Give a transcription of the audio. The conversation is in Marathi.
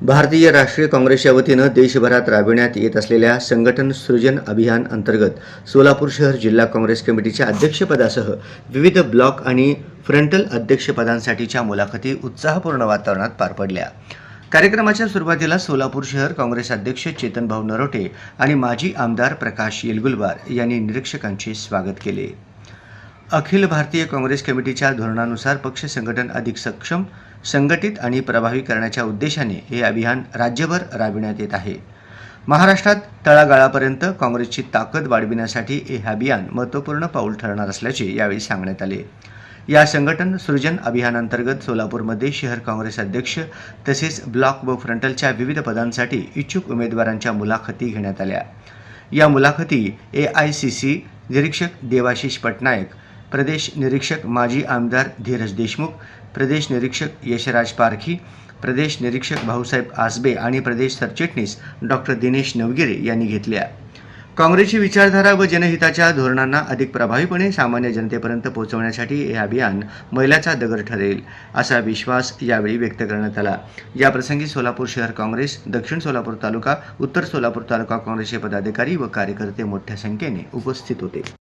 भारतीय राष्ट्रीय काँग्रेसच्या वतीनं देशभरात राबविण्यात येत असलेल्या संघटन सृजन अभियान अंतर्गत सोलापूर शहर जिल्हा काँग्रेस कमिटीच्या अध्यक्षपदासह विविध ब्लॉक आणि फ्रंटल अध्यक्षपदांसाठीच्या मुलाखती उत्साहपूर्ण वातावरणात पार पडल्या। कार्यक्रमाच्या सुरुवातीला सोलापूर शहर काँग्रेस अध्यक्ष चेतनभाऊ नरोटे आणि माजी आमदार प्रकाश येलगुलवार यांनी निरीक्षकांचे स्वागत केले। अखिल भारतीय काँग्रेस कमिटीच्या धोरणानुसार पक्ष संघटन अधिक सक्षम, संघटित आणि प्रभावी करण्याच्या उद्देशाने हे अभियान राज्यभर राबविण्यात येत आहे। महाराष्ट्रात तळागाळापर्यंत काँग्रेसची ताकद वाढविण्यासाठी हे अभियान महत्त्वपूर्ण पाऊल ठरणार असल्याचे यावेळी सांगण्यात आले। या संघटन सृजन अभियानांतर्गत सोलापूरमध्ये शहर काँग्रेस अध्यक्ष तसेच ब्लॉक व फ्रंटलच्या विविध पदांसाठी इच्छुक उमेदवारांच्या मुलाखती घेण्यात आल्या। या मुलाखती AICC निरीक्षक देवाशीष पटनायक, प्रदेश निरीक्षक माजी आमदार धीरज देशमुख, प्रदेश निरीक्षक यशराज पारखी, प्रदेश निरीक्षक भाऊसाहेब आसबे आणि प्रदेश सरचिटणीस डॉक्टर दिनेश नवगिरे यांनी घेतल्या। काँग्रेसची विचारधारा व जनहिताच्या धोरणांना अधिक प्रभावीपणे सामान्य जनतेपर्यंत पोहोचवण्यासाठी हे अभियान मैलाचा दगड ठरेल असा विश्वास यावेळी व्यक्त करण्यात आला। या प्रसंगी सोलापूर शहर काँग्रेस, दक्षिण सोलापूर तालुका, उत्तर सोलापूर तालुका काँग्रेसचे पदाधिकारी व कार्यकर्ते मोठ्या संख्येने उपस्थित होते।